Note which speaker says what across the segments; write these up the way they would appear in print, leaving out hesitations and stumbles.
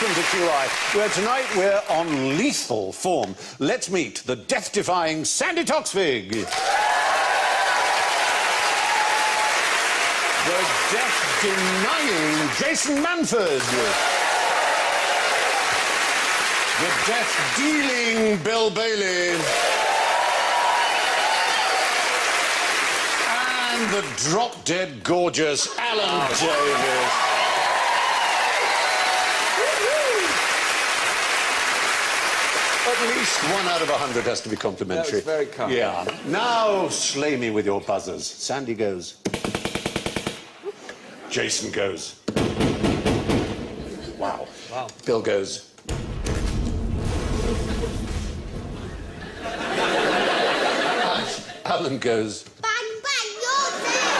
Speaker 1: welcome to QI, where tonight we're on lethal form. Let's meet the death-defying Sandi Toksvig. The death-denying Jason Manford. The death-dealing Bill Bailey. And the drop-dead gorgeous Alan Davis. At least 1 out of 100 has to be complimentary.
Speaker 2: That's very kind.
Speaker 1: Yeah. Now slay me with your buzzers. Sandi goes. Jason goes. Wow.
Speaker 2: Wow.
Speaker 1: Bill goes. Alan goes.
Speaker 3: Bang, bang, you're there!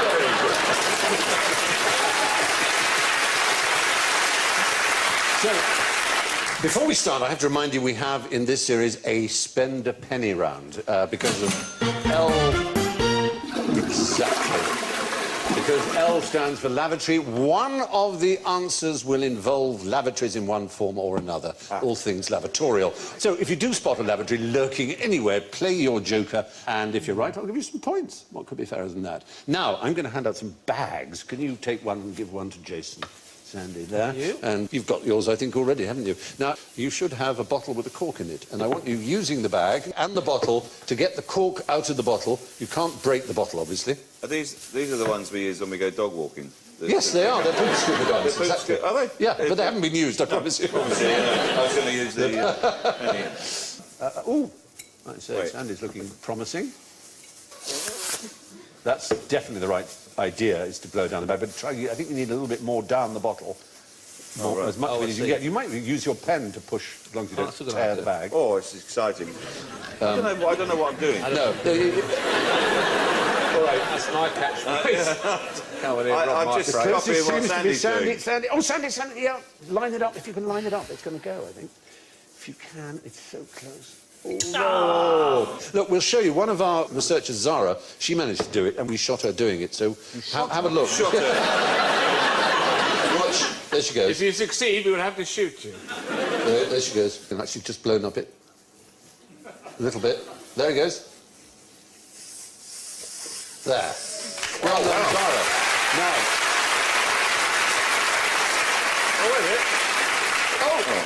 Speaker 1: Very good. So, before we start, I have to remind you we have in this series a spend a penny round because of L. Exactly. Because L stands for lavatory. One of the answers will involve lavatories in one form or another. All things lavatorial. So if you do spot a lavatory lurking anywhere, play your joker, and if you're right, I'll give you some points. What could be fairer than that? Now, I'm going to hand out some bags. Can you take one and give one to Jason? Sandi, there.
Speaker 2: You?
Speaker 1: And you've got yours, I think, already, haven't you? Now, you should have a bottle with a cork in it, and I want you using the bag and the bottle to get the cork out of the bottle. You can't break the bottle, obviously.
Speaker 4: Are these are the ones we use when we go dog walking?
Speaker 1: Yes, they are. They're poop scooper guns.
Speaker 4: They're poop
Speaker 1: Exactly.
Speaker 4: Are they?
Speaker 1: Yeah, but they haven't been used, I promise you.
Speaker 4: Obviously, I was going to use the...
Speaker 1: Oh, like I say,
Speaker 4: Wait.
Speaker 1: Sandi's looking promising. That's definitely the right idea, is to blow down the bag, but try, I think you need a little bit more down the bottle. More,
Speaker 4: right.
Speaker 1: as much of it as you can get. You might use your pen to push, as long as you don't
Speaker 2: that's a good
Speaker 1: tear
Speaker 2: idea.
Speaker 1: the bag.
Speaker 4: Oh, it's exciting. I don't know what I'm doing.
Speaker 1: No.
Speaker 2: All right, that's my catchphrase.
Speaker 4: I'm just copying what Sandi's doing.
Speaker 1: Sandy. Oh, Sandy, yeah. Line it up. If you can line it up, it's going to go, I think. If you can, it's so close. Oh, no. Look, we'll show you. One of our researchers, Zara, she managed to do it, and we shot her doing it, so have a look.
Speaker 4: Shot her.
Speaker 1: Watch. There she goes.
Speaker 2: If you succeed, we will have to shoot you.
Speaker 1: There she goes. And actually just blown up it. A little bit. There it goes. There. Well done, Zara. Now.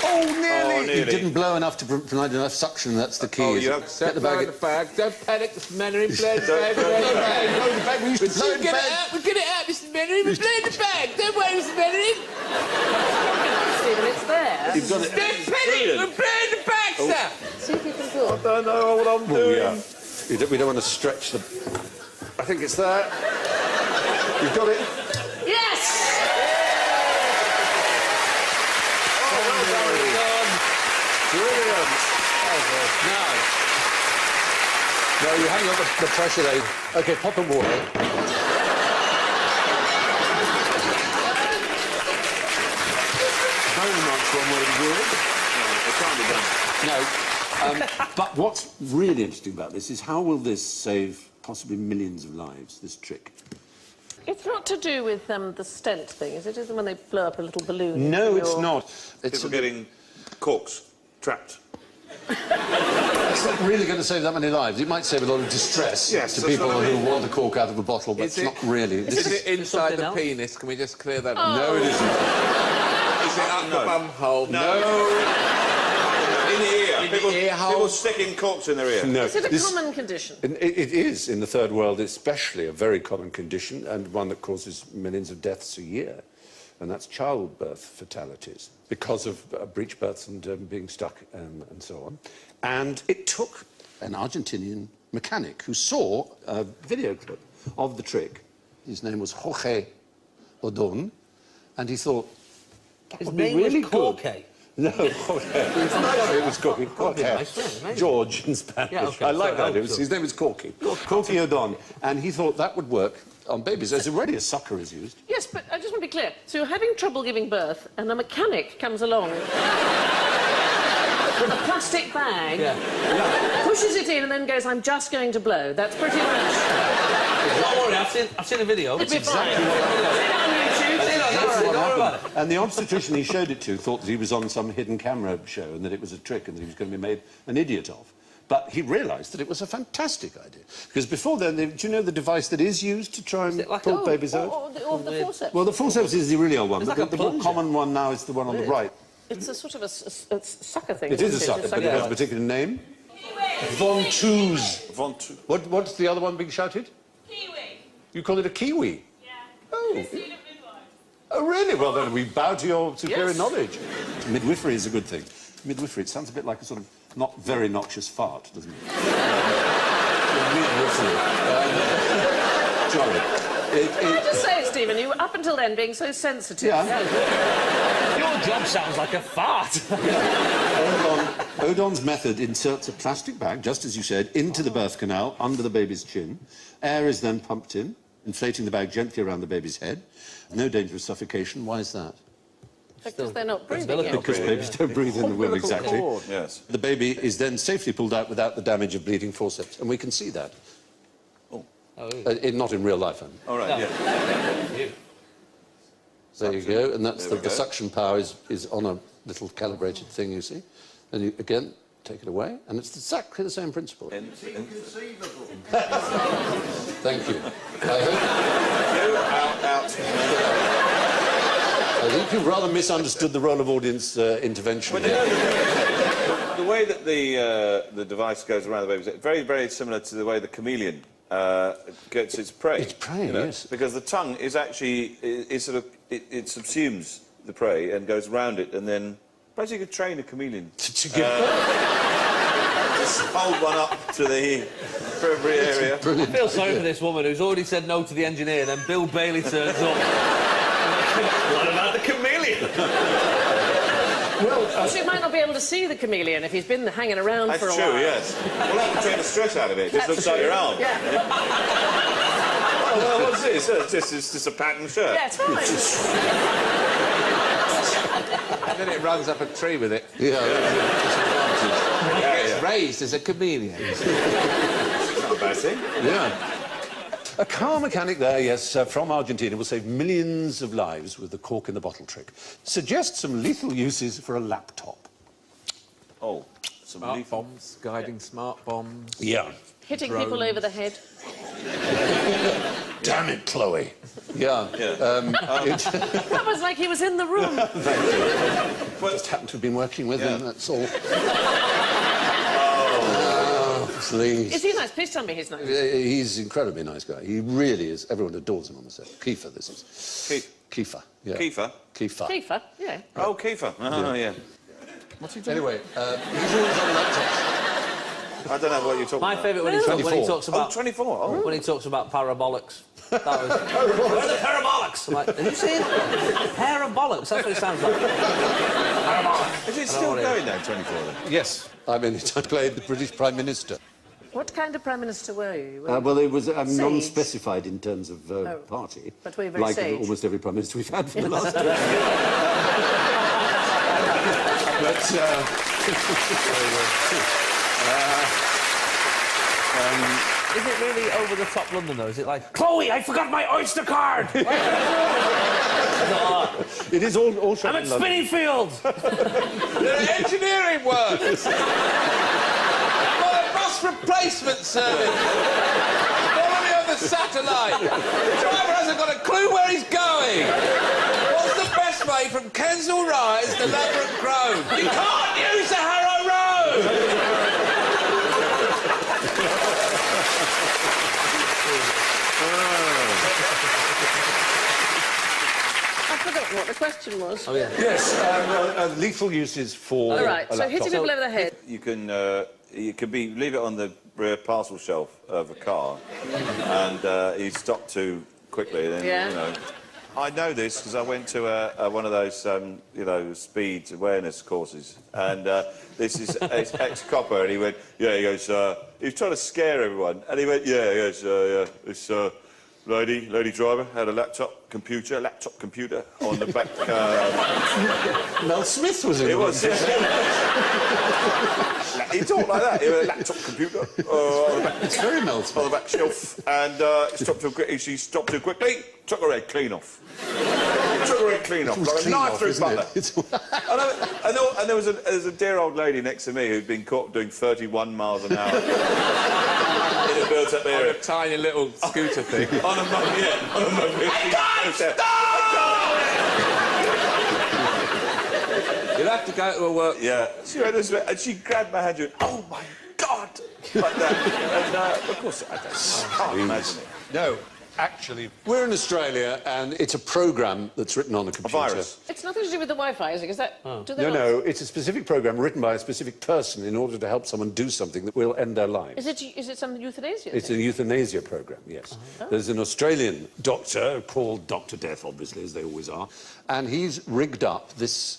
Speaker 1: Oh, nearly.
Speaker 4: Oh, nearly.
Speaker 1: You didn't blow enough to provide enough suction. That's the key.
Speaker 4: Oh,
Speaker 1: is
Speaker 4: you
Speaker 1: it?
Speaker 4: have
Speaker 1: Get the bag.
Speaker 2: The bag. Don't panic, Mr. Mannering. Blow the bag.
Speaker 1: Blow the bag. We used to blow the
Speaker 2: Get it
Speaker 1: bag.
Speaker 2: out. We'll get it out, Mr. Mannering. We'll blow the bag. Don't worry, Mr. Mannering.
Speaker 5: Stephen, it's there.
Speaker 1: You've got it.
Speaker 2: Don't panic. We'll blow the bag, sir.
Speaker 5: See if you can do it.
Speaker 4: I don't know what I'm doing.
Speaker 1: Yeah. We don't want to stretch the... I think it's there. You've got it.
Speaker 5: Yes!
Speaker 1: Brilliant. Now, you haven't got the pressure there. OK, pop and water. Very much one way to do it.
Speaker 4: It can't be done.
Speaker 1: No. But what's really interesting about this is how will this save possibly millions of lives, this trick?
Speaker 5: It's not to do with the stent thing, is it? Is it when they blow up a little balloon?
Speaker 1: No,
Speaker 5: into
Speaker 1: it's
Speaker 5: your-
Speaker 1: not. It's
Speaker 4: People getting corks trapped.
Speaker 1: It's not really going to save that many lives. It might save a lot of distress
Speaker 4: Yes,
Speaker 1: to
Speaker 4: that's
Speaker 1: people
Speaker 4: what I
Speaker 1: who
Speaker 4: mean.
Speaker 1: want a cork out of a bottle, but
Speaker 2: Is
Speaker 1: it's
Speaker 2: it-
Speaker 1: not really.
Speaker 2: Is it inside
Speaker 5: something
Speaker 2: the
Speaker 5: else?
Speaker 2: penis? Can we just clear that up?
Speaker 1: No, it isn't.
Speaker 2: Is it up the bum hole?
Speaker 4: In the ear.
Speaker 2: In the ear hole?
Speaker 4: People sticking corks in their ear.
Speaker 1: No.
Speaker 5: Is it a
Speaker 1: This-
Speaker 5: common condition?
Speaker 1: It is, in the third world especially, a very common condition and one that causes millions of deaths a year. And that's childbirth fatalities because of breech births and being stuck and so on. And it took an Argentinian mechanic who saw a video clip of the trick. His name was Jorge Odon, and he thought, that would be really good. No, Jorge. It was Corky. Jorge. George in Spanish.
Speaker 2: Yeah, okay,
Speaker 1: I like
Speaker 2: so
Speaker 1: that. His name was Corky. Corky Odon. And he thought that would work on babies. There's already a sucker is used.
Speaker 5: Yes, but I just want to be clear. So you're having trouble giving birth, and a mechanic comes along with a plastic bag, pushes it in, and then goes, "I'm just going to blow." That's pretty much...
Speaker 6: Don't worry, I've seen a video.
Speaker 5: It's
Speaker 1: exactly
Speaker 5: fine.
Speaker 1: what
Speaker 5: It's on YouTube.
Speaker 1: That's what happened. And the obstetrician he showed it to thought that he was on some hidden camera show and that it was a trick and that he was going to be made an idiot of. But he realised that it was a fantastic idea. Because before then, do you know the device that is used to try and pull babies out?
Speaker 5: Or the forceps.
Speaker 1: Well, the forceps is the really old one.
Speaker 6: It's
Speaker 1: But
Speaker 6: like
Speaker 1: the
Speaker 6: a
Speaker 1: more
Speaker 6: plunger.
Speaker 1: common one now is the one on the right.
Speaker 5: It's a sort of a sucker thing.
Speaker 1: It is a
Speaker 5: isn't
Speaker 1: sucker, but it has a particular name. Ventouse. What's the other one being shouted?
Speaker 7: Kiwi.
Speaker 1: You call it a kiwi?
Speaker 7: Yeah.
Speaker 1: Oh.
Speaker 7: It's seen a midwife.
Speaker 1: Oh, really? Well, then we bow to your superior
Speaker 5: Yes.
Speaker 1: knowledge. Midwifery is a good thing. Midwifery, it sounds a bit like a sort of not very noxious fart, doesn't it? Midwifery. Jolly.
Speaker 5: Can I just say, Stephen, you were up until then being so sensitive.
Speaker 1: Yeah.
Speaker 6: Your job sounds like a fart.
Speaker 1: Odon's method inserts a plastic bag, just as you said, into the birth canal, under the baby's chin. Air is then pumped in, inflating the bag gently around the baby's head. No danger of suffocation. Why is that?
Speaker 5: Because they're not breathing yet.
Speaker 1: Because babies don't breathe in the womb, exactly.
Speaker 4: Yes.
Speaker 1: The baby is then safely pulled out without the damage of bleeding forceps, and we can see that. Not in real life, I mean.
Speaker 4: All right, yeah.
Speaker 1: There you go, and that's
Speaker 4: There we
Speaker 1: the
Speaker 4: go.
Speaker 1: suction power is on a little calibrated thing, you see. And you, again, take it away, and it's exactly the same principle. Thank you. I think you've rather misunderstood the role of audience intervention.
Speaker 4: Well, you know, the way that the device goes around the baby is very, very similar to the way the chameleon gets its prey.
Speaker 1: Its prey, yes.
Speaker 4: Because the tongue is actually it subsumes the prey and goes around it, and then perhaps you could train a chameleon.
Speaker 1: Just
Speaker 4: Hold one up to the periphery area.
Speaker 6: I feel sorry for this woman who's already said no to the engineer, then Bill Bailey turns up. What about the chameleon?
Speaker 5: Well, she might not be able to see the chameleon if he's been hanging around
Speaker 4: That's
Speaker 5: for a
Speaker 4: true,
Speaker 5: while.
Speaker 4: yes. We'll have to take the stress out of it. It just
Speaker 5: That's
Speaker 4: looks like
Speaker 5: true.
Speaker 4: your arm.
Speaker 5: Yeah.
Speaker 4: Oh, well, what's this? It's just a pattern shirt.
Speaker 5: Yeah, it's fine.
Speaker 2: And then it runs up a tree with it.
Speaker 1: Yeah.
Speaker 2: It's raised as a chameleon.
Speaker 4: It's not a bad thing.
Speaker 1: Yeah. A car mechanic there, yes, from Argentina, will save millions of lives with the cork in the bottle trick. Suggests some lethal uses for a laptop.
Speaker 4: Oh, some
Speaker 2: Smart
Speaker 4: leaf.
Speaker 2: bombs, guiding smart bombs.
Speaker 1: Yeah.
Speaker 5: Hitting people over the head.
Speaker 1: Damn it, Chloe. Yeah.
Speaker 5: That was like he was in the room.
Speaker 1: Just happened to have been working with him, that's all. Please.
Speaker 5: Is he nice? Please tell me he's nice.
Speaker 1: He's an incredibly nice guy. He really is. Everyone adores him on the set. Kiefer, this is. Kiefer. Yeah.
Speaker 4: Kiefer?
Speaker 1: Kiefer.
Speaker 5: Kiefer, yeah.
Speaker 4: Oh, Kiefer. Oh, yeah.
Speaker 1: What's he doing? Anyway, he's always on laptops.
Speaker 4: I don't know what you're talking
Speaker 6: My
Speaker 4: about.
Speaker 6: favourite when he talks
Speaker 4: Oh,
Speaker 6: about
Speaker 4: 24. Oh.
Speaker 6: when he talks about parabolics. That was where are the parabolics? I'm like, have you seen parabolics? That's what it sounds like. Parabolics.
Speaker 4: Is it still going now, 24 then?
Speaker 1: Yes. I mean, I played the British Prime Minister.
Speaker 5: What kind of Prime Minister were you?
Speaker 1: Well, it was
Speaker 5: Sage.
Speaker 1: non-specified in terms of party.
Speaker 5: But we're very
Speaker 1: like
Speaker 5: sage.
Speaker 1: almost every Prime Minister we've had for the last 2
Speaker 6: Is it really over the top London though? Is it like, Chloe, I forgot my Oyster card?
Speaker 1: It is all shot
Speaker 6: I'm
Speaker 1: in
Speaker 6: at
Speaker 1: London.
Speaker 6: Spinningfield.
Speaker 2: The engineering works. Got a bus replacement service. Follow me on the satellite. The driver hasn't got a clue where he's going. What's the best way from Kensal Rise to Ladbroke Grove? You can't use the Harrow Road.
Speaker 5: I've forgotten what the question was.
Speaker 6: Oh yeah.
Speaker 1: Yes, lethal uses for
Speaker 5: All right,
Speaker 1: a
Speaker 5: so hitting
Speaker 1: laptop.
Speaker 5: people over the head.
Speaker 4: You can leave it on the rear parcel shelf of a car, and you stop too quickly. Then,
Speaker 5: Yeah.
Speaker 4: You know. I know this because I went to one of those, speed awareness courses, and this is ex-copper, and he went, yeah, he goes, he was trying to scare everyone, and he went, yeah, he goes, this lady driver had a laptop computer on the back.
Speaker 1: Mel Smith was in
Speaker 4: It was. He talked like that. He had a laptop computer on the back.
Speaker 1: It's very Mel Smith.
Speaker 4: On the back shelf, and she stopped too quickly, took her head clean off. took her head clean off, like a
Speaker 1: clean
Speaker 4: knife
Speaker 1: off,
Speaker 4: through
Speaker 1: isn't
Speaker 4: butter.
Speaker 1: it?
Speaker 4: And there was a dear old lady next to me who'd been caught doing 31 miles an hour in a built-up
Speaker 2: On
Speaker 4: area.
Speaker 2: a tiny little scooter thing.
Speaker 4: On a moped.
Speaker 2: You'll have to go to a work.
Speaker 4: Yeah. She went this way, and she grabbed my hand and went, "Oh my God!" like that. And of course, I can't imagine it.
Speaker 1: No, actually, we're in Australia, and it's a program that's written on a
Speaker 4: A
Speaker 1: computer.
Speaker 4: virus.
Speaker 5: It's nothing to do with the Wi-Fi, is it? Is that... Do they
Speaker 1: No,
Speaker 5: not?
Speaker 1: no, it's a specific program written by a specific person in order to help someone do something that will end their lives.
Speaker 5: Is it some euthanasia
Speaker 1: It's a
Speaker 5: thing?
Speaker 1: euthanasia program, yes. There's an Australian doctor called Dr. Death, obviously, as they always are, and he's rigged up this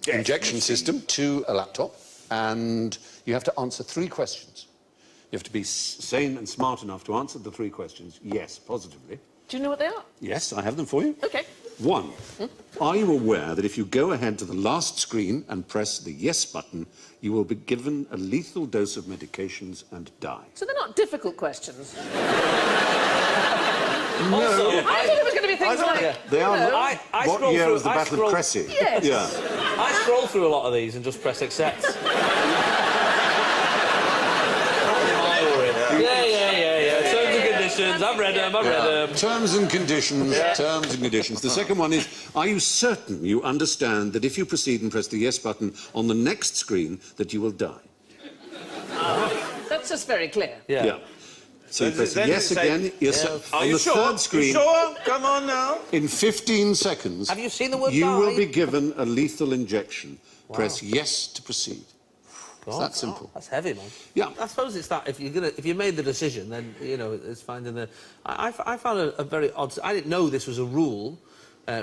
Speaker 1: injection system to a laptop, and you have to answer 3 questions. You have to be sane and smart enough to answer the 3 questions, yes, positively.
Speaker 5: Do you know what they are?
Speaker 1: Yes, I have them for you.
Speaker 5: OK.
Speaker 1: 1. Are you aware that if you go ahead to the last screen and press the yes button, you will be given a lethal dose of medications and die?
Speaker 5: So they're not difficult questions.
Speaker 6: Also,
Speaker 5: I thought it was going to be things like...
Speaker 1: They are.
Speaker 5: you know,
Speaker 6: I
Speaker 1: What
Speaker 6: scroll
Speaker 1: year
Speaker 6: through...
Speaker 1: was the
Speaker 6: I
Speaker 1: Battle
Speaker 6: scroll-
Speaker 1: of Cressy?
Speaker 5: Yes.
Speaker 1: Yeah.
Speaker 6: I scroll through a lot of these and just press accept. Yeah. Terms and conditions. I've read them.
Speaker 1: Terms and conditions. Terms and conditions. The second one is, are you certain you understand that if you proceed and press the yes button on the next screen, that you will die?
Speaker 5: That's just very clear.
Speaker 6: Yeah.
Speaker 1: So you press
Speaker 4: Then
Speaker 1: yes
Speaker 4: you say-
Speaker 1: again. Yes.
Speaker 4: Are
Speaker 1: On
Speaker 4: you
Speaker 1: the
Speaker 4: sure?
Speaker 1: third screen,
Speaker 4: You sure? Come on now.
Speaker 1: in 15 seconds,
Speaker 6: Have you seen the word
Speaker 1: you
Speaker 6: die?
Speaker 1: will be given a lethal injection. Press yes to proceed. It's that simple.
Speaker 6: That's heavy, man.
Speaker 1: Yeah.
Speaker 6: I suppose it's that if you made the decision, then it's finding the. I found a very odd. I didn't know this was a rule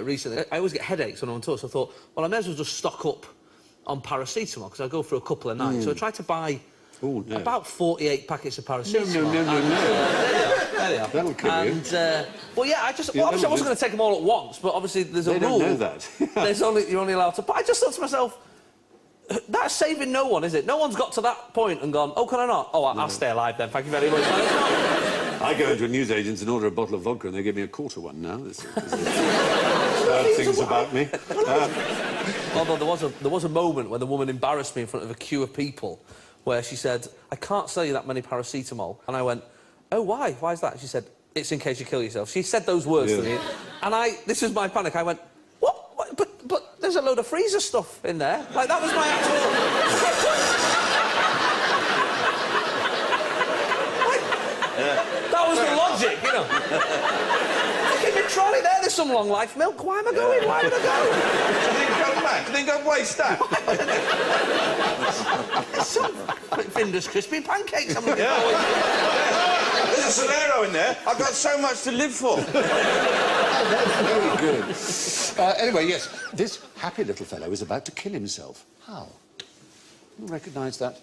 Speaker 6: recently. I always get headaches when I'm on tour, so I thought, well, I may as well just stock up on paracetamol because I go for a couple of nights. So I tried to buy about 48 packets of paracetamol.
Speaker 1: No.
Speaker 6: There they are.
Speaker 1: That'll kill you.
Speaker 6: And, well, yeah, obviously I wasn't going to take them all at once, but obviously there's a
Speaker 1: They
Speaker 6: rule.
Speaker 1: don't know that.
Speaker 6: You're only allowed to. But I just thought to myself, that's saving no one, is it? No one's got to that point and gone, oh, can I not? Oh, I'll stay alive then, thank you very much.
Speaker 1: I go into a newsagent's and order a bottle of vodka and they give me a quarter one now. There's bad things about me.
Speaker 6: Although there was a moment when the woman embarrassed me in front of a queue of people where she said, I can't sell you that many paracetamol. And I went, oh, why? Why is that? She said, it's in case you kill yourself. She said those words to me. And this was my panic. I went, what? But there's a load of freezer stuff in there. Like, that was my actual... That was the logic, you know. Keep me trolley there's some long life milk. Why am I going? Why would I go?
Speaker 4: Do you think come back? Do you think I'd waste that?
Speaker 6: Some Findus crispy pancakes. I'm looking
Speaker 4: There's a Solero in there. I've got so much to live for.
Speaker 1: Very good. Anyway, yes, this happy little fellow is about to kill himself. How? You recognise that?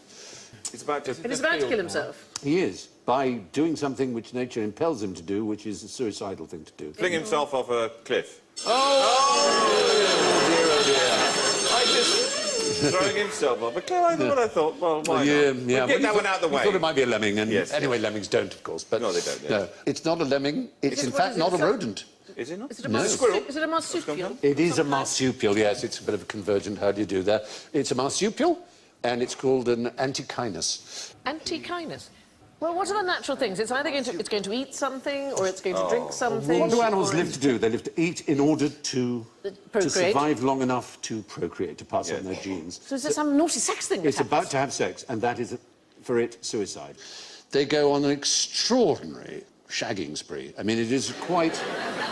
Speaker 4: It's about to...
Speaker 5: And he's about to kill himself.
Speaker 1: He is, by doing something which nature impels him to do, which is a suicidal thing to do.
Speaker 4: fling himself off a cliff. I just... throwing himself off a cliff. I thought, well, why not?
Speaker 1: Yeah,
Speaker 4: We'll get that one out of the way.
Speaker 1: We thought it might be a lemming, and
Speaker 4: Yes,
Speaker 1: anyway, lemmings don't, of course. But
Speaker 4: No, they don't, yeah.
Speaker 1: No, it's not a lemming. It's in
Speaker 5: What
Speaker 1: fact
Speaker 5: is it?
Speaker 1: not a
Speaker 5: So-
Speaker 1: rodent.
Speaker 4: Is it not?
Speaker 5: Is it a
Speaker 1: No.
Speaker 5: marsupial? Is it a marsupial?
Speaker 1: It is a marsupial, yes. It's a bit of a convergent. How do you do that? It's a marsupial, and it's called an antechinus.
Speaker 5: Antechinus. Well, what are the natural things? It's either going to eat something, or it's going to drink something.
Speaker 1: What do animals
Speaker 5: or
Speaker 1: live to do? They live to eat in order to
Speaker 5: Procreate.
Speaker 1: survive long enough to procreate, to pass on their genes.
Speaker 5: So is there some naughty sex thing?
Speaker 1: It's about to have sex, and that is, for it, suicide. They go on an extraordinary shagging spree. I mean, it is quite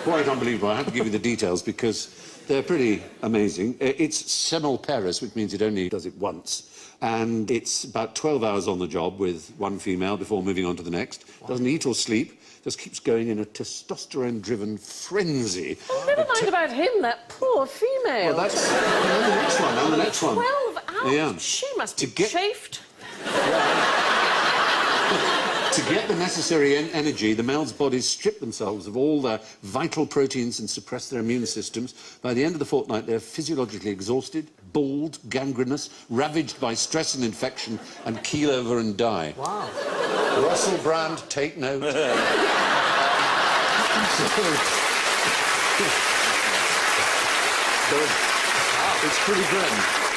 Speaker 1: unbelievable. I have to give you the details because they're pretty amazing. It's semmelparous, which means it only does it once. And it's about 12 hours on the job with one female before moving on to the next. Doesn't eat or sleep, just keeps going in a testosterone-driven frenzy.
Speaker 5: Oh, never mind about him, that poor female.
Speaker 1: Well, that's the next one, and the next one.
Speaker 5: 12 hours?
Speaker 1: Yeah.
Speaker 5: She must be
Speaker 1: To get-
Speaker 5: chafed.
Speaker 1: To get the necessary energy, the males' bodies strip themselves of all their vital proteins and suppress their immune systems. By the end of the fortnight, they're physiologically exhausted, bald, gangrenous, ravaged by stress and infection, and keel over and die.
Speaker 6: Wow.
Speaker 1: Russell Brand, take note. It's pretty grim.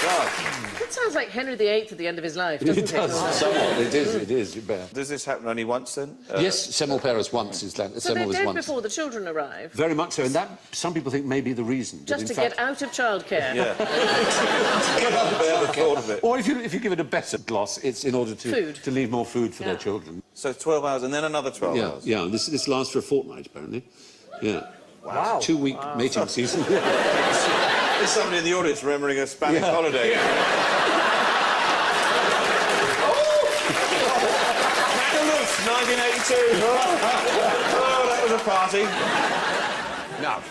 Speaker 5: That sounds like Henry VIII at the end of his life, doesn't it?
Speaker 1: Somewhat. It is, you bet.
Speaker 4: Does this happen only once, then?
Speaker 1: Yes, semel parus once is
Speaker 5: So
Speaker 1: semel
Speaker 5: they're
Speaker 1: is
Speaker 5: dead
Speaker 1: once.
Speaker 5: before the children arrive,
Speaker 1: Very much so, and that some people think may be the reason. that
Speaker 5: just
Speaker 1: in
Speaker 5: to
Speaker 1: fact,
Speaker 5: get out of childcare.
Speaker 4: Yeah. I never thought of it.
Speaker 1: Or if you give it a better gloss, it's in order
Speaker 5: Food.
Speaker 1: to leave more food for their
Speaker 5: Yeah.
Speaker 1: children.
Speaker 4: So 12 hours and then another 12 hours?
Speaker 1: Yeah, this lasts for a fortnight, apparently. Yeah.
Speaker 6: Wow.
Speaker 1: 2-week mating season.
Speaker 4: There's somebody in the audience remembering a Spanish holiday. Magaluf, 1982. Oh, that was a party.
Speaker 1: Now,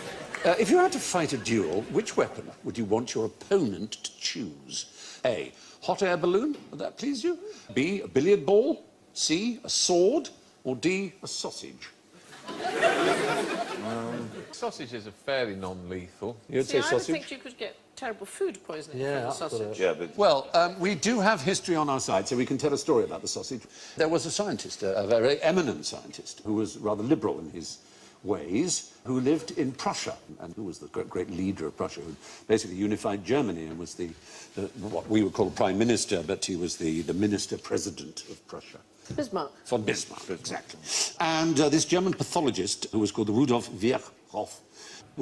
Speaker 1: if you had to fight a duel, which weapon would you want your opponent to choose? A, hot air balloon, would that please you? B, a billiard ball? C, a sword? Or D, a sausage?
Speaker 2: Sausages are fairly non-lethal.
Speaker 1: You'd
Speaker 5: See,
Speaker 1: say
Speaker 5: I would
Speaker 1: sausage?
Speaker 5: think you could get terrible food poisoning
Speaker 6: Yeah,
Speaker 5: from the
Speaker 6: that's what
Speaker 5: sausage.
Speaker 4: Yeah, but
Speaker 1: Well, we do have history on our side, so we can tell a story about the sausage. There was a scientist, a very eminent scientist, who was rather liberal in his ways, who lived in Prussia, and who was the great leader of Prussia, who basically unified Germany and was the what we would call Prime Minister, but he was the Minister-President of Prussia.
Speaker 5: Bismarck.
Speaker 1: Von Bismarck, exactly. And this German pathologist, who was called Rudolf Virchow,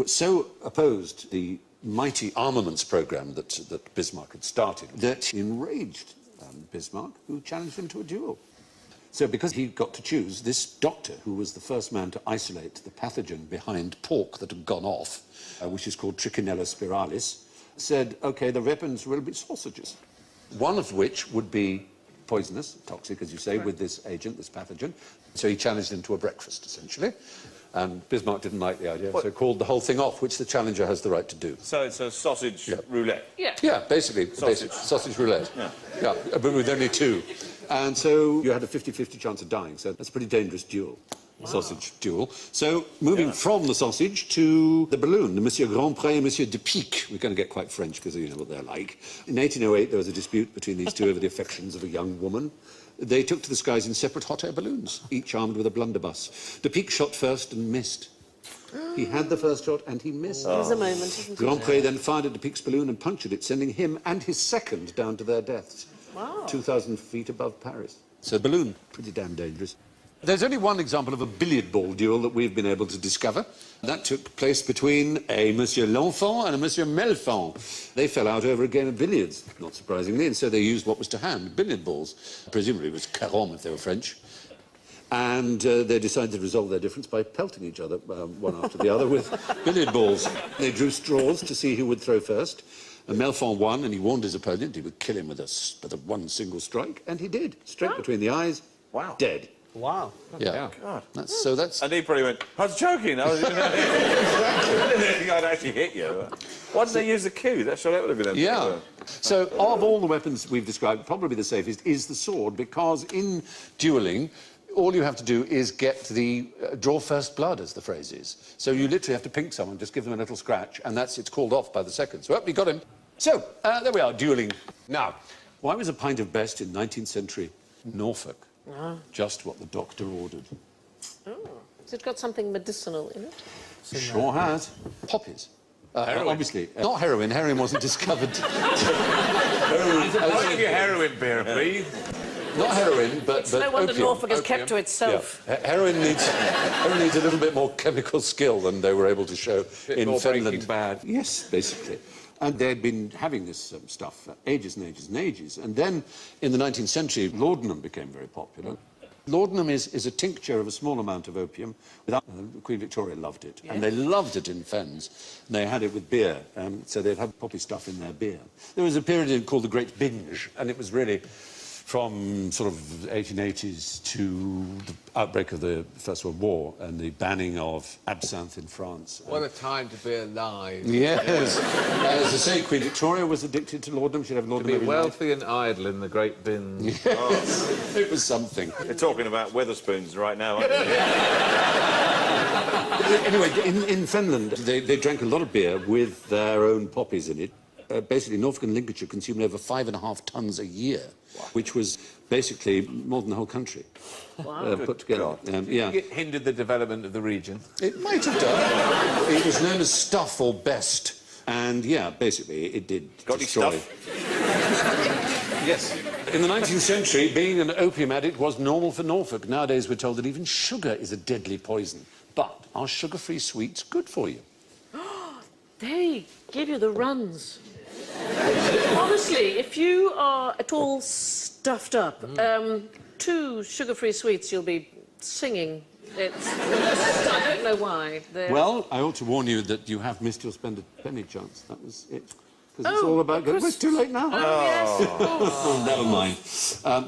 Speaker 1: so opposed the mighty armaments program that Bismarck had started that he enraged Bismarck, who challenged him to a duel. So because he got to choose, this doctor, who was the first man to isolate the pathogen behind pork that had gone off, which is called Trichinella spiralis, said, OK, the weapons will be sausages, one of which would be poisonous, toxic, as you say, with this agent, this pathogen. So he challenged him to a breakfast, essentially. And Bismarck didn't like the idea, so called the whole thing off, which the challenger has the right to do.
Speaker 4: so it's a sausage roulette.
Speaker 5: Yeah.
Speaker 1: Yeah, basically. Sausage roulette. Yeah, but with only two. And so you had a 50-50 chance of dying, so that's a pretty dangerous duel. Sausage duel. So, moving from the sausage to the balloon, the Monsieur Grandpré and Monsieur Depique. We're going to get quite French because you know what they're like. In 1808, there was a dispute between these two over the affections of a young woman. They took to the skies in separate hot air balloons, each armed with a blunderbuss. Depique shot first and missed. He had the first shot and he missed.
Speaker 5: There's a moment, isn't it?
Speaker 1: Grandpré then fired at Depique's balloon and punctured it, sending him and his second down to their deaths.
Speaker 5: Wow.
Speaker 1: 2,000 feet above Paris. So balloon, pretty damn dangerous. There's only one example of a billiard ball duel that we've been able to discover. That took place between a Monsieur L'Enfant and a Monsieur Melfort. They fell out over a game of billiards, not surprisingly, and so they used what was to hand, billiard balls. Presumably it was carom if they were French. And they decided to resolve their difference by pelting each other, one after the other, with billiard balls. They drew straws to see who would throw first. And Melfort won, and he warned his opponent he would kill him with a one single strike, and he did. Straight between the eyes.
Speaker 4: Wow.
Speaker 1: Dead.
Speaker 6: Wow.
Speaker 1: Yeah.
Speaker 4: God.
Speaker 1: That's...
Speaker 4: And he probably went, I was joking. I didn't think I'd actually hit you. Why didn't they use the cue? That would have been...
Speaker 1: Yeah. So, of all the weapons we've described, probably the safest is the sword, because in duelling, all you have to do is get the draw first blood, as the phrase is. So you literally have to pink someone, just give them a little scratch, and it's called off by the second. So, you got him. So, there we are, duelling. Now, why was a pint of best in 19th century Norfolk just what the doctor ordered?
Speaker 5: Oh. Has it got something medicinal in it?
Speaker 1: Sure has. Poppies. Obviously. Not heroin. Heroin wasn't discovered.
Speaker 2: I'll give you heroin beer, please.
Speaker 1: Not heroin, but
Speaker 5: No wonder
Speaker 1: opium.
Speaker 5: Norfolk is kept to itself.
Speaker 1: Yeah. Heroin needs a little bit more chemical skill than they were able to show in
Speaker 2: more
Speaker 1: Finland.
Speaker 2: Breaking Bad.
Speaker 1: Yes, basically. And they'd been having this stuff for ages and ages and ages. And then, in the 19th century, laudanum became very popular. Laudanum is a tincture of a small amount of opium. Queen Victoria loved it. Yeah. And they loved it in Fens. And they had it with beer. So they'd have poppy stuff in their beer. There was a period called the Great Binge, and it was really from sort of 1880s to the outbreak of the First World War and the banning of absinthe in France.
Speaker 2: What a time to be alive.
Speaker 1: Yes. As I say, Queen Victoria was addicted to laudanum. She'd have laudanum
Speaker 2: To be
Speaker 1: every
Speaker 2: wealthy and idle in the great bin.
Speaker 1: night. Yes. It was something.
Speaker 4: They're talking about Wetherspoons right now, aren't they?
Speaker 1: Anyway, in Finland, they drank a lot of beer with their own poppies in it. Basically, Norfolk and Lincolnshire consumed over 5.5 tons a year, which was basically more than the whole country put together. Yeah.
Speaker 2: It hindered the development of the region.
Speaker 1: It might have done. It was known as stuff or best. And, yeah, basically, it did
Speaker 4: Got any
Speaker 1: destroy...
Speaker 4: stuff?
Speaker 1: Yes. In the 19th century, being an opium addict was normal for Norfolk. Nowadays, we're told that even sugar is a deadly poison. But are sugar-free sweets good for you?
Speaker 5: They give you the runs. Honestly, if you are at all stuffed up, 2 sugar-free sweets, you'll be singing. I don't know why.
Speaker 1: Well, I ought to warn you that you have missed your spend a penny chance. That was it. Because it's all about... It's too late now.
Speaker 5: Oh, yes, of course.
Speaker 1: Oh, never mind.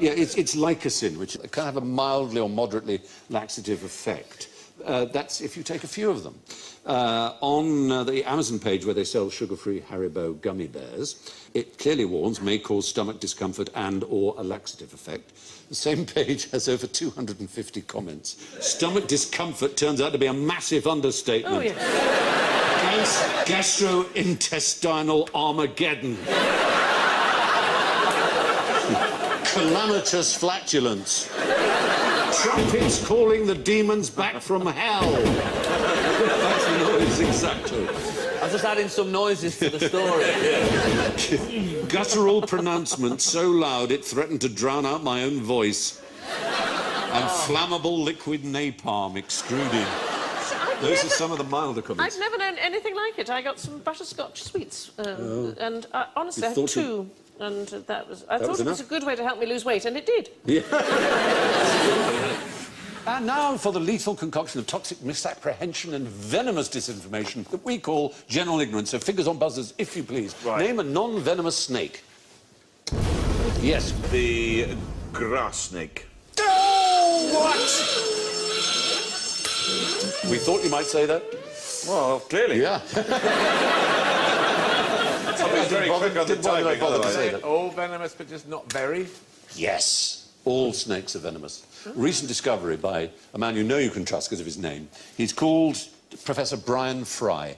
Speaker 1: Yeah, it's lycocin, which can have a mildly or moderately laxative effect. That's if you take a few of them. On the Amazon page where they sell sugar-free Haribo gummy bears, it clearly warns may cause stomach discomfort and or a laxative effect. The same page has over 250 comments. Stomach discomfort turns out to be a massive understatement.
Speaker 5: Oh, yes.
Speaker 1: Gastrointestinal Armageddon. Calamitous flatulence. Trumpets calling the demons back from hell. That's the noise, exactly.
Speaker 6: I'm just adding some noises to the story.
Speaker 1: Guttural pronouncement so loud it threatened to drown out my own voice. And flammable liquid napalm extruding. Those are some of the milder comments.
Speaker 5: I've never known anything like it. I got some butterscotch sweets, and honestly, I had 2. And I thought it was a good way to help me lose weight, and it did.
Speaker 1: Yeah. And now for the lethal concoction of toxic misapprehension and venomous disinformation that we call general ignorance. So fingers on buzzers, if you please.
Speaker 4: Right.
Speaker 1: Name a non-venomous snake. Yes.
Speaker 4: The grass snake.
Speaker 1: Oh, what? We thought you might say that.
Speaker 4: Well, clearly.
Speaker 1: Yeah.
Speaker 4: Somebody's very quick on the timing, otherwise.
Speaker 2: All venomous, but just not very.
Speaker 1: Yes. All snakes are venomous. Recent discovery by a man you know you can trust because of his name. He's called Professor Brian Fry.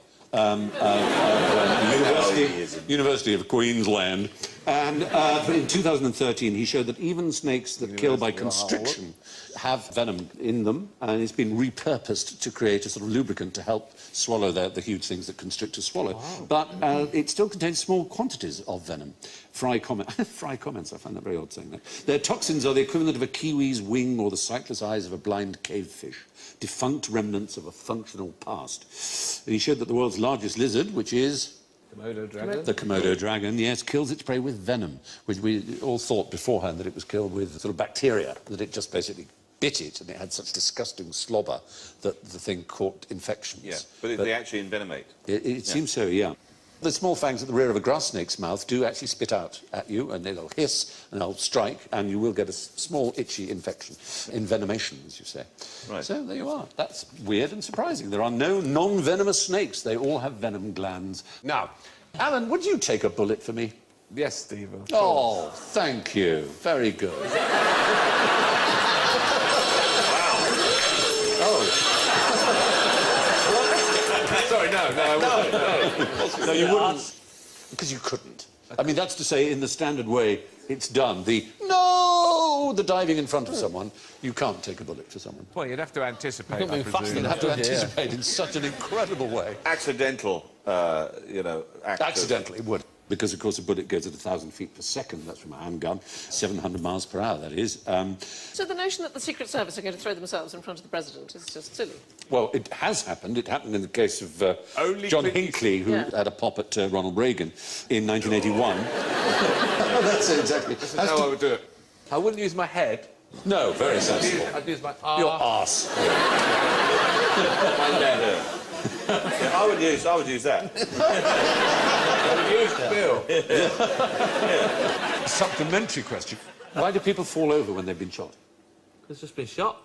Speaker 1: University of Queensland. And in 2013, he showed that even snakes that kill by constriction have venom in them, and it's been repurposed to create a sort of lubricant to help swallow the huge things that constrictors swallow. Wow. But it still contains small quantities of venom. Fry comments, I find that very odd saying that. Their toxins are the equivalent of a kiwi's wing or the sightless eyes of a blind cavefish, defunct remnants of a functional past. And he showed that the world's largest lizard, which is...
Speaker 2: Komodo dragon?
Speaker 1: The Komodo dragon, yes, kills its prey with venom, which we all thought beforehand that it was killed with sort of bacteria, that it just basically bit it and it had such disgusting slobber that the thing caught infections.
Speaker 4: Yeah, but they actually envenomate.
Speaker 1: It seems so, yeah. The small fangs at the rear of a grass snake's mouth do actually spit out at you, and they'll hiss and they'll strike, and you will get a small itchy infection. Envenomation, as you say.
Speaker 4: Right.
Speaker 1: So there you are. That's weird and surprising. There are no non-venomous snakes. They all have venom glands. Now, Alan, would you take a bullet for me?
Speaker 2: Yes, Steve.
Speaker 1: Oh, thank you. Very good.
Speaker 2: Sorry, no, I wouldn't.
Speaker 1: No, you wouldn't. Because you couldn't. I mean, that's to say, in the standard way it's done. The diving in front of someone, you can't take a bullet for someone.
Speaker 2: Well, you'd have to anticipate,
Speaker 6: You'd
Speaker 2: I
Speaker 6: be faster
Speaker 2: presume.
Speaker 1: You'd have to anticipate in such an incredible way.
Speaker 4: Accidental,
Speaker 1: Accidentally, it would. Because, of course, a bullet goes at 1,000 feet per second. That's from a handgun. 700 miles per hour, that is.
Speaker 5: So the notion that the Secret Service are going to throw themselves in front of the President is just silly.
Speaker 1: Well, it has happened. It happened in the case of John Hinckley, who had a pop at Ronald Reagan in 1981. That's it, exactly.
Speaker 2: This is how I would do it. I wouldn't use my head.
Speaker 1: No, very sensible.
Speaker 2: I'd use my
Speaker 1: Your arse.
Speaker 2: my leg.
Speaker 4: I would use that.
Speaker 1: Supplementary question. Why do people fall over when they've been shot?
Speaker 6: It's just been shot.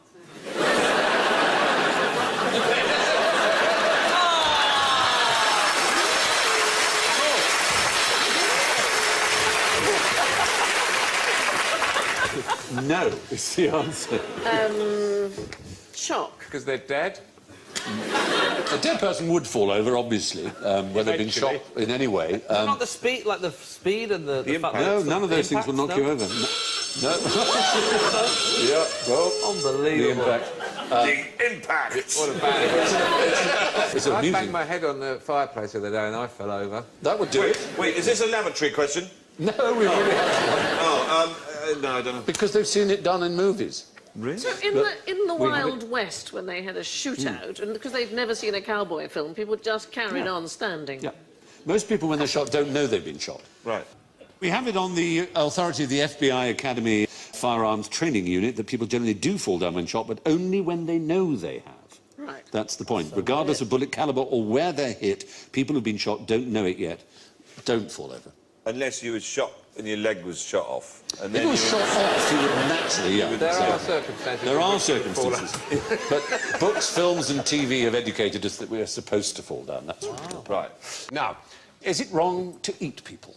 Speaker 1: No, is the answer.
Speaker 5: Shock.
Speaker 2: Because they're dead?
Speaker 1: A dead person would fall over, obviously, when they've been shot in any way.
Speaker 6: Not the speed, like the speed and the fact
Speaker 1: No,
Speaker 6: that
Speaker 1: none of those things will knock
Speaker 6: no?
Speaker 1: you over. No. No. Yeah, well,
Speaker 6: Unbelievable.
Speaker 1: the impact.
Speaker 4: The impact.
Speaker 2: What a bad...
Speaker 1: It's
Speaker 2: I banged
Speaker 1: amusing.
Speaker 2: my head on the fireplace the other day and I fell over.
Speaker 1: That would do it.
Speaker 4: Wait, is this a lavatory question?
Speaker 1: No, we really have.
Speaker 4: Oh, no, I don't know.
Speaker 1: Because they've seen it done in movies.
Speaker 4: Really?
Speaker 5: So in the Wild West, when they had a shootout, and because they'd never seen a cowboy film, people just carried on standing.
Speaker 1: Yeah. Most people, when they're shot, don't know they've been shot.
Speaker 4: Right.
Speaker 1: We have it on the authority of the FBI Academy Firearms Training Unit that people generally do fall down when shot, but only when they know they have.
Speaker 5: Right.
Speaker 1: That's the point. Regardless of bullet caliber or where they're hit, people who've been shot don't know it yet, don't fall over.
Speaker 4: Unless you were shot and your leg was shot off. And
Speaker 1: If it was shot off, you would naturally, yeah.
Speaker 2: There are
Speaker 1: So-
Speaker 2: circumstances...
Speaker 1: There
Speaker 2: in
Speaker 1: are
Speaker 2: which you fall out.
Speaker 1: circumstances. But books, films and TV have educated us that we're supposed to fall down. That's what we do.
Speaker 4: Right.
Speaker 1: Now, is it wrong to eat people?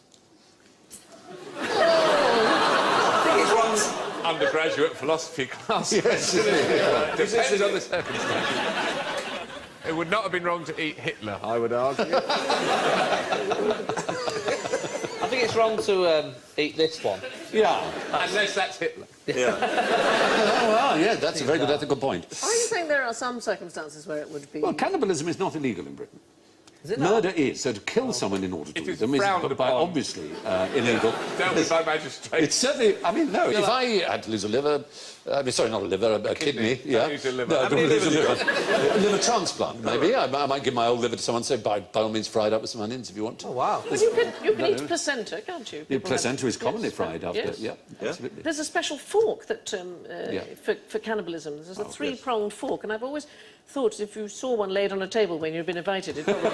Speaker 2: Undergraduate philosophy class.
Speaker 1: Yes, it is.
Speaker 2: Depends on the circumstances. It would not have been wrong to eat Hitler, I would argue.
Speaker 6: I think it's wrong to eat this one.
Speaker 1: Yeah.
Speaker 2: Unless that's Hitler.
Speaker 4: Yeah.
Speaker 1: Oh, well, yeah, that's a very good ethical point.
Speaker 5: Are you saying there are some circumstances where it would be...
Speaker 1: Well, cannibalism is not illegal in Britain.
Speaker 6: Is it not?
Speaker 1: Murder is. So to kill someone in order to
Speaker 2: If
Speaker 1: eat
Speaker 2: it's
Speaker 1: them is
Speaker 2: frowned
Speaker 1: by
Speaker 2: upon.
Speaker 1: obviously illegal.
Speaker 2: Dealt with by magistrate.
Speaker 1: It's certainly... I mean, no, if I had to lose a liver... sorry, not a liver, a kidney. Yeah.
Speaker 2: Don't lose a liver.
Speaker 1: No,
Speaker 2: How
Speaker 1: don't
Speaker 4: many
Speaker 1: lose a
Speaker 4: livers
Speaker 1: liver. A liver transplant, maybe. I might give my old liver to someone, say, by all means, fried up with some onions if you want to.
Speaker 6: Oh, wow.
Speaker 5: But you can eat placenta, can't you?
Speaker 1: The
Speaker 5: People have-
Speaker 1: placenta is commonly
Speaker 5: Yes,
Speaker 1: fried after.
Speaker 5: yes.
Speaker 1: Yeah, absolutely.
Speaker 5: There's a special fork that
Speaker 1: Yeah.
Speaker 5: for cannibalism. There's a three-pronged fork, and I've always thought if you saw one laid on a table when you'd been invited, it probably...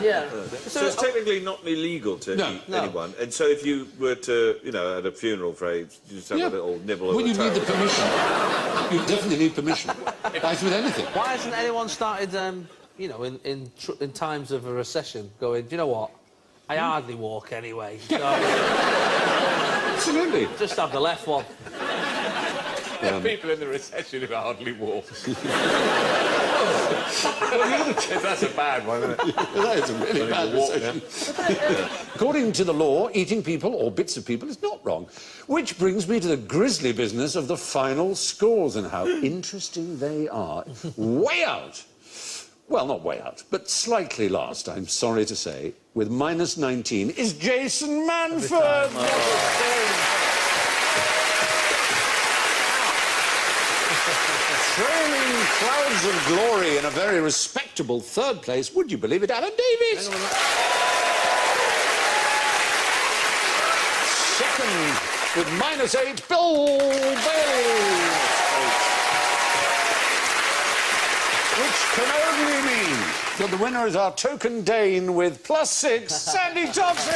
Speaker 5: Yeah.
Speaker 4: So it's technically not illegal to eat anyone. And so if you were to, you know, at a funeral, you just have a little nibble of
Speaker 1: Well,
Speaker 4: the
Speaker 1: you need the
Speaker 4: toe.
Speaker 1: permission. You definitely need permission. As with anything.
Speaker 6: Why hasn't anyone started, you know, in times of a recession, going, do you know what? I hardly walk anyway. So
Speaker 1: Absolutely.
Speaker 6: just have the left one.
Speaker 2: People in the recession who hardly walk. That's a bad one, isn't it?
Speaker 1: That is a really bad recession. According to the law, eating people or bits of people is not wrong. Which brings me to the grisly business of the final scores and how interesting they are. Way out. Well, not way out, but slightly last, I'm sorry to say, with -19, is Jason Manford. Trailing clouds of glory in a very respectable third place, would you believe it, Alan Davies? Second, with -8, Bill Bailey. Which can only mean that the winner is our token Dane with +6, Sandy Thompson.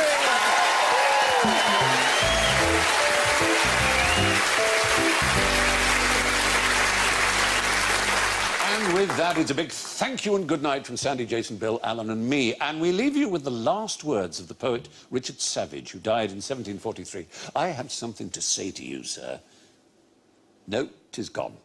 Speaker 1: And with that, it's a big thank you and good night from Sandy, Jason, Bill, Alan and me. And we leave you with the last words of the poet Richard Savage, who died in 1743. I have something to say to you, sir. No, 'tis gone.